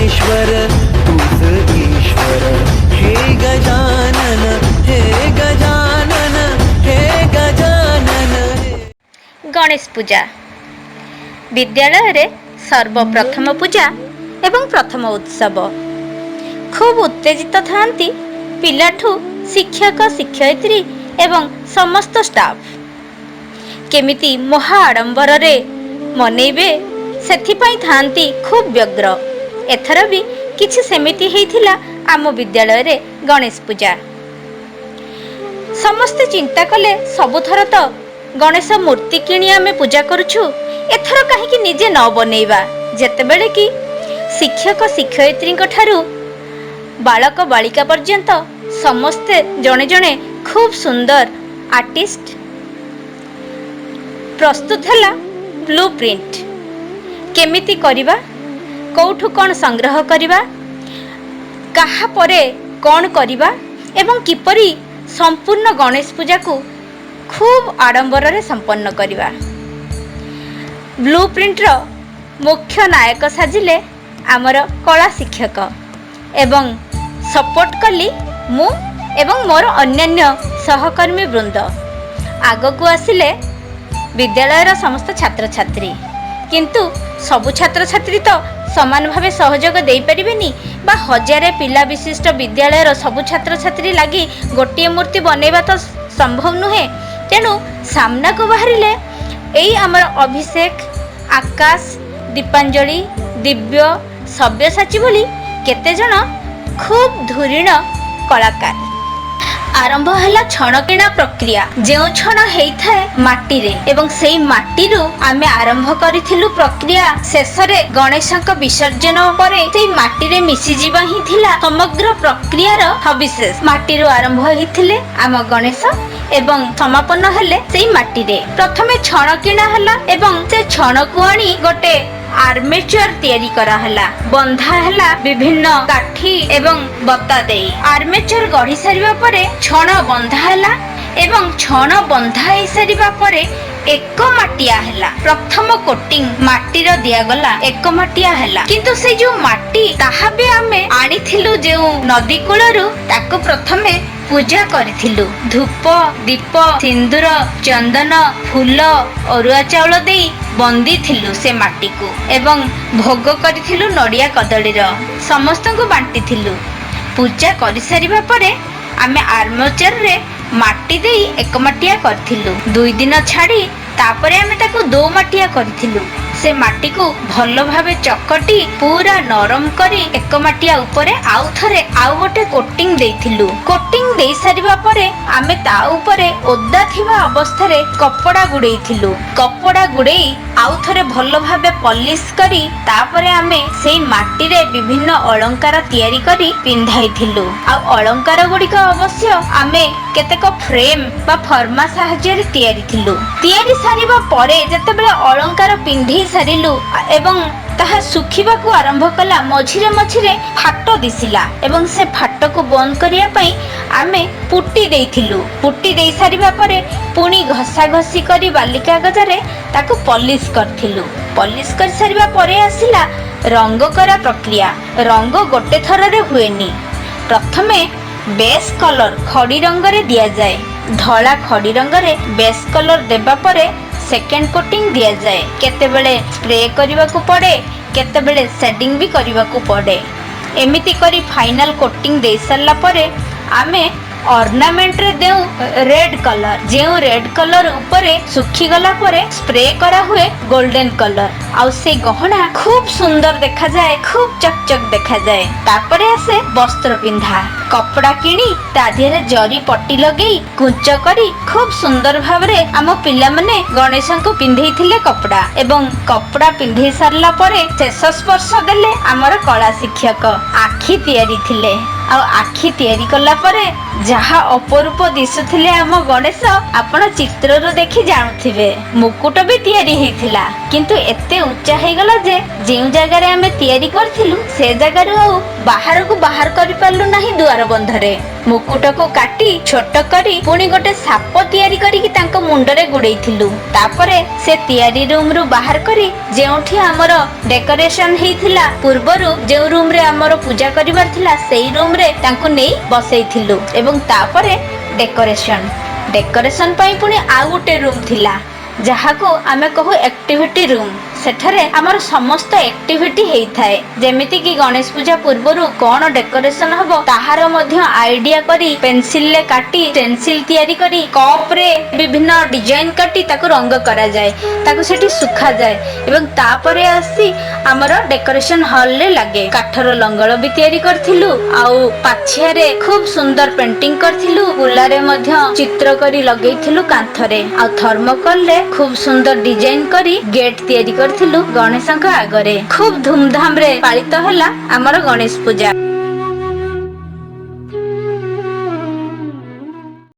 विश्वेश्वर तूच ईश्वर हे गजानन हे गजानन हे गजानन। गणेश पूजा विद्यालय रे सर्वप्रथम पूजा एवं प्रथम उत्सव। खूब उत्तेजित थांती पिलाठू शिक्षक शिक्षयित्री एवं समस्त स्टाफ। केमिति महा आडंबर रे मनेइबे सेथिपाई थांती खूब व्यग्र। एथर भी किछि सेमिति हेइथिला आम विद्यालय रे गणेश पूजा। समस्ते चिंता कले सबुथर तो गणेश मूर्ति किणी आमे पूजा करूछु, एथर काहेकि निजे न बनेइबा। जेतेबेले कि शिक्षक शिक्षयित्री ठारू बालक बालिका पर्यंत समस्ते जणे जणे खूब सुंदर आर्टिस्ट प्रस्तुत हैला ब्लू प्रिंट। केमिति करिबा, कौठु कौन संग्रह करिबा, काहा परे कौन करिबा एवं किपरि संपूर्ण गणेश पूजा को खूब आडंबर रे संपन्न करिबा। ब्लू प्रिंट रो मुख्य नायक साजिले आमर कला शिक्षक एवं सपोर्ट कली मु एवं मोर अन्यान्य सहकर्मी वृंद। आग को आसिले विद्यालय समस्त छात्र छात्री, किंतु सबु छात्र छात्री तो समान भावे सहयोग दे परिबेनी बा हजारे पिला विशिष्ट विद्यालय सबु छात्र छात्री लगी गोटे मूर्ति बनैबा तो संभव नुहे। तेणु सामना को बाहरिले एई आमर अभिषेक, आकाश, दीपांजलि, दिव्य, सब्यसाची बोली केते जण खूब धुरीण कलाकार। आरंभ हैला छणकिणा प्रक्रिया। जो छण हेइथाए माटी रे एवं सेई माटी रु आमे आरंभ करिथिलु प्रक्रिया। शेषरे गणेशक विसर्जन परे सेई माटी रे मिसि जीवा ही थिला समग्र प्रक्रियार हविशेष। माटी रु आरंभ हेइथिले आम गणेश एवं समापन हेले सेई माटी रे। प्रथमे छण किणा हला एवं से छण को आनी गोटे आर्मेचर तैयारी करा हला, बंधा हला विभिन्न काठी एवं बता दे। आर्मेचर गढ़ी सारिबा परे छण बंधा हला एवं छण बंधा हे सारिबा परे एक माटिया हला। प्रथम कोटिंग माटी रो दिया गला एक माटिया हला, किंतु से जो माटी ताहा बे आमे आनिथिलु जे नदी कूलरु ताको प्रथमे पूजा करिथिलु। धूप दीप सिंदूर चंदन फूल अरुआ चाउल दे बंदी थिलु से माटी को एवं भोग करिथिलु नडिया कदली रो समस्त को बांटी थिलु। पूजा करि सारिबा परे आमे आर्मेचर रे माटी दे एक माटिया करथिलु। 2 दिन छाड़ी तापरे आमे ताको 2 माटिया करथिलु। से माटी को भलो भावे चकटी पूरा नरम करी एक माटिया उपरे आउ थरे आउ गोटे कोटिंग देथिलु। कोटिंग दे सारिबा परे आमे ता उपरे ओदा थिबा अवस्था रे कपड़ा गुडेइथिलु। कपड़ा गुडेई आउ थरे भलो भावे पॉलिश करी तापरे आमे सेई माटी रे विभिन्न अलंकार तयारी करी पिंधाइथिलु। आ अलंकार गुडिक अवश्य आमे केतेक फ्रेम बा फर्मा सहाय्य रे तयारी थिलु। तयारी सारिबा परे जतेबेले अलंकार पिंधि सारिलु एवं ताहा सुखिबा को आरंभ कला, मझिरे मझिरे फाट दिसिला एवं से फाट को बंद करिया पई आमे पुट्टी देइथिलु। पुट्टी देइ सारिबा परे पुणी घसा घसी करी बाली कागजरे ताको पॉलिश करथिलु। पॉलिश कर सारिबा परे आसिला रंग करा प्रक्रिया। रंग गोटे थर रे हुएनी। प्रथमे बेस कलर खड़ी रंग रे दिया जाए। धला खड़ी रंग रे बेस कलर देबा परे सेकेंड कोटिंग दिया जाए। केते बेले स्प्रे करबा को पड़े, केते बेले शेडिंग भी करबा को पड़े। एमिति करी फाइनल कोटिंग दे सरला परे आमे ऑर्नामेंट रे देउ रेड कलर। जेउ रेड कलर ऊपरे सुखी गला परे स्प्रे करा हुए गोल्डन कलर। आउ से गहना खूब सुंदर देखा जाए, खूब चकचक देखा जाए। तापरे आसे वस्त्र पिंधा। कपड़ा किणी ता दिहरे जरी पट्टी लगेई कुंच करी खूब सुंदर भावरे आम पिला माने गणेश को पिंधेई थिले कपड़ा। एवं कपड़ा पिंधेई सारला परे शेष स्पर्श देले आमर कला शिक्षक। आखि तैयारी थिले। आ आखि तैयारी कला परे जहा अपरूप दिसुथिले आम गणेश आपण चित्र रो देखि जानुथिबे। मुकुट भी तैयारी हेथिला, किंतु एते उच्चा हे गला जे जेउ जगह रे हमें तैयारी करथिलु से जगह रो बाहर को बाहर करि पालु नाही दुआर बंधरे। मुकुटको काटी छोट करी पुणी गोटे साप तैयारी करिकी तांको मुंडरे गुड़ेइथिलु। तापरे से तैयारी रूम रु बाहर करी जेउठी हमर डेकोरेशन हेइथिला पूर्वरु जे रूम रे हमर पूजा करिवार थिला सेई रूम रे तांको नेई बसैथिलु एवं तापरे डेकोरेशन पई पुणी आ गोटे रूम थिला जहाको आमे कहू एक्टिविटी रूम। सेठरे हमर समस्त एक्टिविटी हेई थाए जेमिति कि गणेश पूजा पूर्वरु कोन डेकोरेशन हबो ताहार मध्य आइडिया करी पेंसिल ले काटी पेंसिल तैयारी करी कप रे विभिन्न डिजाइन काटी ताको रंग करा जाय ताको सेठी सुखा जाय एवं तापरे आसी हमर डेकोरेशन हॉल ले लागे। काठर लंगळ भी तैयारी करथिलु आउ पाछिया रे खूब सुंदर पेंटिंग करथिलु गुलारे मध्य चित्र करी लगेइथिलु कांथरे आ थर्मोकोल ले खूब सुंदर डिजाइन करी गेट तैयारी करथिलु गणेशଙ୍କ आगरे। खूब धूमधाम रे पालित होला हमर गणेश पूजा।